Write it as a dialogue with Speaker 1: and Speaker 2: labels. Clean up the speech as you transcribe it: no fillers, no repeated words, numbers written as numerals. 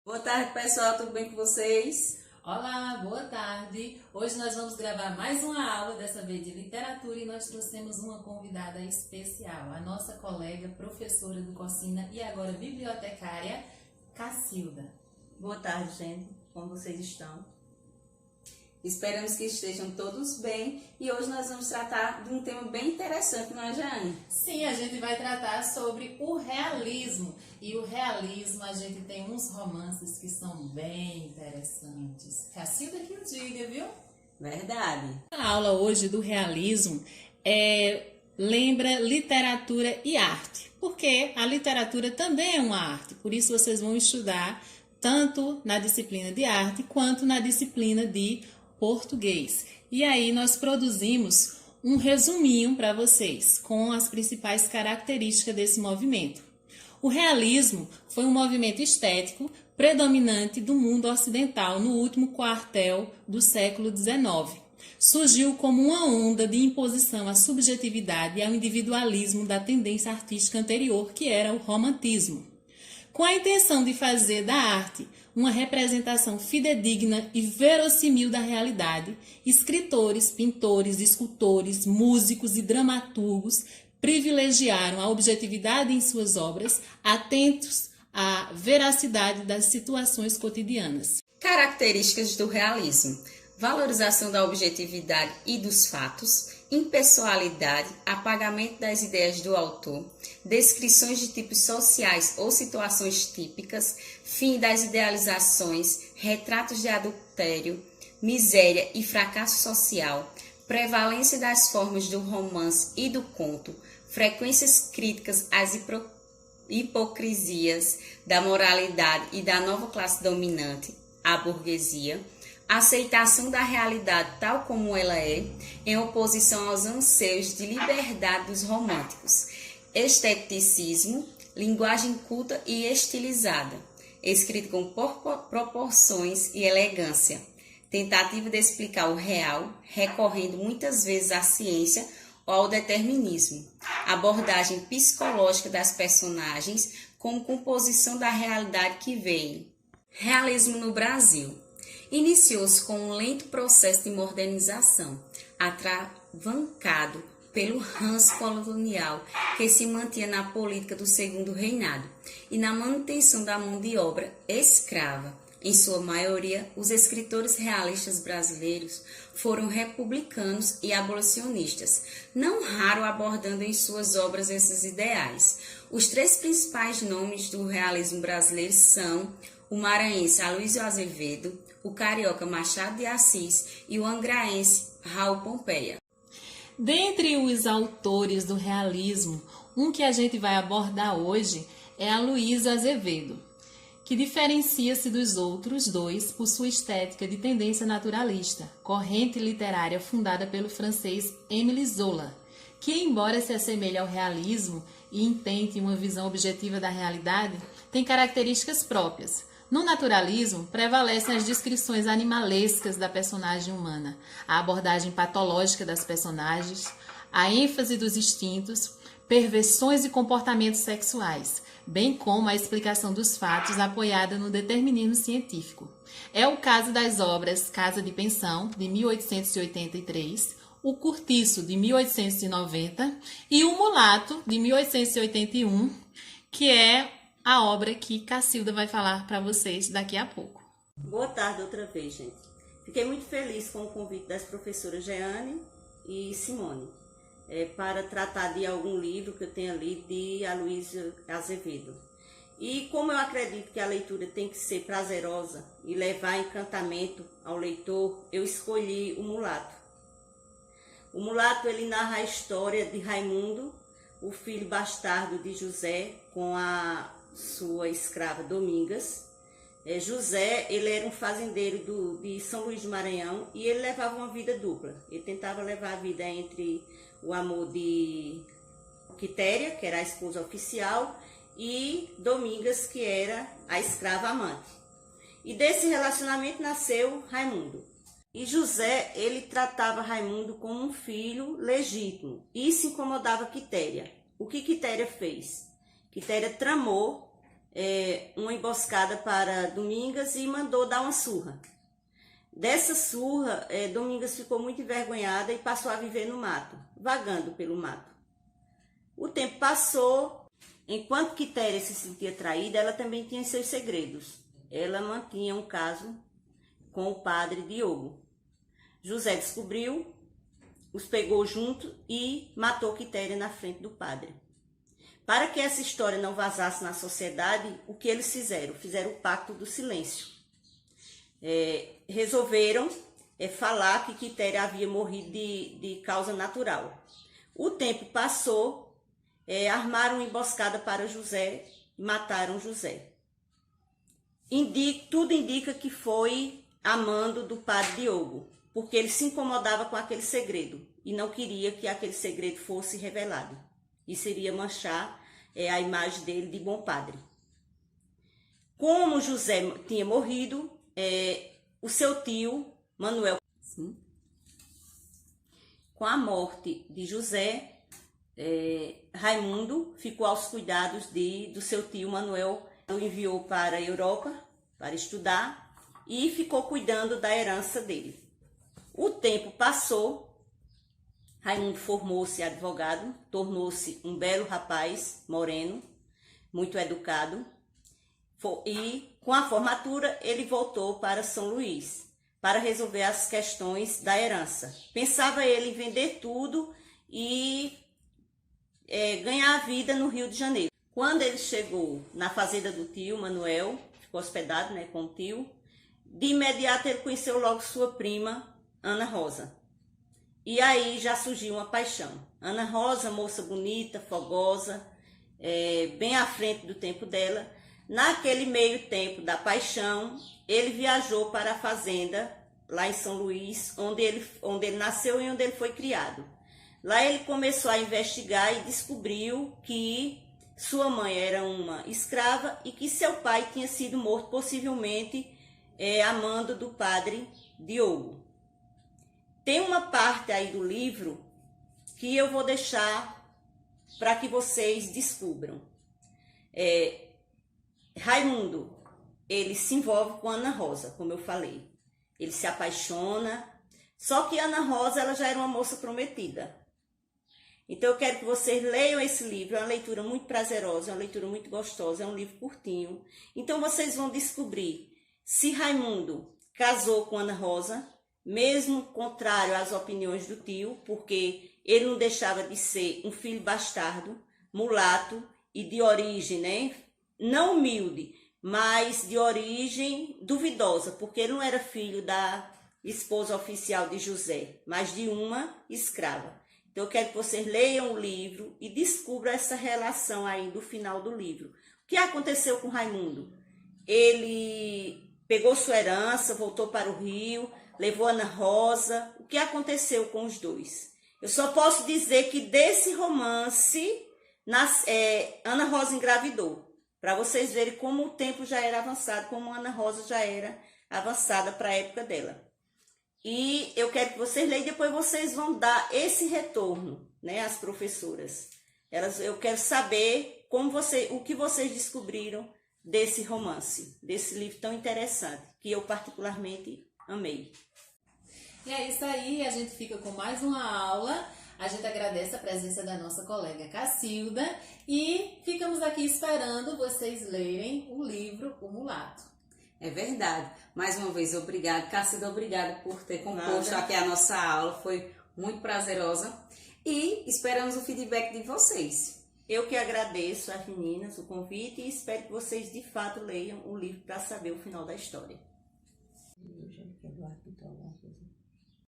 Speaker 1: Boa tarde, pessoal, tudo bem com vocês?
Speaker 2: Olá, boa tarde. Hoje nós vamos gravar mais uma aula, dessa vez de literatura, e nós trouxemos uma convidada especial, a nossa colega, professora do Cocina e agora bibliotecária, Cacilda.
Speaker 1: Boa tarde, gente. Como vocês estão? Esperamos que estejam todos bem e hoje nós vamos tratar de um tema bem interessante, não é, Jane?
Speaker 2: Sim, a gente vai tratar sobre o realismo. E o realismo, a gente tem uns romances que são bem interessantes. Cacilda que o diga, viu?
Speaker 1: Verdade.
Speaker 2: A aula hoje do realismo lembra literatura e arte, porque a literatura também é uma arte, por isso vocês vão estudar tanto na disciplina de arte quanto na disciplina de português. E aí nós produzimos um resuminho para vocês com as principais características desse movimento. O realismo foi um movimento estético predominante do mundo ocidental no último quartel do século XIX. Surgiu como uma onda de imposição à subjetividade e ao individualismo da tendência artística anterior, que era o romantismo. Com a intenção de fazer da arte uma representação fidedigna e verossímil da realidade, escritores, pintores, escultores, músicos e dramaturgos privilegiaram a objetividade em suas obras, atentos à veracidade das situações cotidianas.
Speaker 1: Características do realismo: valorização da objetividade e dos fatos, impessoalidade, apagamento das ideias do autor, descrições de tipos sociais ou situações típicas, fim das idealizações, retratos de adultério, miséria e fracasso social, prevalência das formas do romance e do conto, frequências críticas às hipocrisias da moralidade e da nova classe dominante, a burguesia, aceitação da realidade tal como ela é, em oposição aos anseios de liberdade dos românticos, esteticismo, linguagem culta e estilizada, escrito com proporções e elegância, tentativa de explicar o real, recorrendo muitas vezes à ciência ou ao determinismo, abordagem psicológica das personagens como composição da realidade que veio. Realismo no Brasil. Iniciou-se com um lento processo de modernização, atravancado pelo ranço colonial que se mantinha na política do Segundo Reinado e na manutenção da mão de obra escrava. Em sua maioria, os escritores realistas brasileiros foram republicanos e abolicionistas, não raro abordando em suas obras esses ideais. Os três principais nomes do realismo brasileiro são o maranhense Aloysio Azevedo, o carioca Machado de Assis e o angraense Raul Pompeia.
Speaker 2: Dentre os autores do realismo, um que a gente vai abordar hoje é Aloysio Azevedo, que diferencia-se dos outros dois por sua estética de tendência naturalista, corrente literária fundada pelo francês Émile Zola, que, embora se assemelhe ao realismo e intente uma visão objetiva da realidade, tem características próprias. No naturalismo, prevalecem as descrições animalescas da personagem humana, a abordagem patológica das personagens, a ênfase dos instintos, perversões e comportamentos sexuais, bem como a explicação dos fatos apoiada no determinismo científico. É o caso das obras Casa de Pensão, de 1883, O Cortiço, de 1890 e O Mulato, de 1881, que é a obra que Cacilda vai falar para vocês daqui a pouco.
Speaker 3: Boa tarde outra vez, gente. Fiquei muito feliz com o convite das professoras Jeane e Simone para tratar de algum livro que eu tenha lido de Aloysio Azevedo. E como eu acredito que a leitura tem que ser prazerosa e levar encantamento ao leitor, eu escolhi O Mulato. O Mulato, ele narra a história de Raimundo, o filho bastardo de José, com a sua escrava Domingas. José, ele era um fazendeiro de São Luís do Maranhão e ele levava uma vida dupla. Ele tentava levar a vida entre o amor de Quitéria, que era a esposa oficial, e Domingas, que era a escrava amante. E desse relacionamento nasceu Raimundo. E José, ele tratava Raimundo como um filho legítimo. Isso incomodava Quitéria. O que Quitéria fez? Quitéria tramou uma emboscada para Domingas e mandou dar uma surra. Dessa surra, Domingas ficou muito envergonhada e passou a viver no mato, vagando pelo mato. O tempo passou, enquanto Quitéria se sentia traída, ela também tinha seus segredos. Ela mantinha um caso com o padre Diogo. José descobriu, os pegou junto e matou Quitéria na frente do padre. Para que essa história não vazasse na sociedade, o que eles fizeram? Fizeram o pacto do silêncio. Resolveram falar que Quitéria havia morrido de causa natural. O tempo passou, armaram uma emboscada para José e mataram José. Tudo indica que foi a mando do padre Diogo, porque ele se incomodava com aquele segredo e não queria que aquele segredo fosse revelado. Isso iria manchar a imagem dele de bom padre. Como José tinha morrido, o seu tio, Manuel, com a morte de José, Raimundo ficou aos cuidados do seu tio Manuel, o enviou para a Europa para estudar e ficou cuidando da herança dele. O tempo passou, Raimundo formou-se advogado, tornou-se um belo rapaz, moreno, muito educado, e com a formatura ele voltou para São Luís para resolver as questões da herança. Pensava ele em vender tudo e ganhar a vida no Rio de Janeiro. Quando ele chegou na fazenda do tio Manuel, ficou hospedado com o tio, de imediato ele conheceu logo sua prima, Ana Rosa. E aí já surgiu uma paixão. Ana Rosa, moça bonita, fogosa, bem à frente do tempo dela. Naquele meio tempo da paixão, ele viajou para a fazenda, lá em São Luís, onde ele nasceu e onde ele foi criado. Lá ele começou a investigar e descobriu que sua mãe era uma escrava e que seu pai tinha sido morto, possivelmente a mando do padre Diogo. Tem uma parte aí do livro que eu vou deixar para que vocês descubram. Raimundo, ele se envolve com Ana Rosa, como eu falei. Ele se apaixona, só que Ana Rosa ela já era uma moça prometida. Então eu quero que vocês leiam esse livro, é uma leitura muito prazerosa, é uma leitura muito gostosa, é um livro curtinho. Então vocês vão descobrir se Raimundo casou com Ana Rosa, mesmo contrário às opiniões do tio, porque ele não deixava de ser um filho bastardo, mulato e de origem, não humilde, mas de origem duvidosa, porque ele não era filho da esposa oficial de José, mas de uma escrava. Então eu quero que vocês leiam o livro e descubram essa relação aí do final do livro. O que aconteceu com Raimundo? Ele pegou sua herança, voltou para o Rio, levou Ana Rosa. O que aconteceu com os dois? Eu só posso dizer que desse romance, Ana Rosa engravidou. Para vocês verem como o tempo já era avançado, como Ana Rosa já era avançada para a época dela. E eu quero que vocês leiam e depois vocês vão dar esse retorno, às professoras. Eu quero saber o que vocês descobriram desse romance, desse livro tão interessante, que eu particularmente amei.
Speaker 2: E é isso aí, a gente fica com mais uma aula. A gente agradece a presença da nossa colega Cacilda e ficamos aqui esperando vocês lerem o livro O Mulato.
Speaker 1: É verdade. Mais uma vez, obrigada. Cacilda, obrigada por ter composto aqui a nossa aula. Foi muito prazerosa. E esperamos o feedback de vocês.
Speaker 3: Eu que agradeço às meninas o convite e espero que vocês de fato leiam o livro para saber o final da história.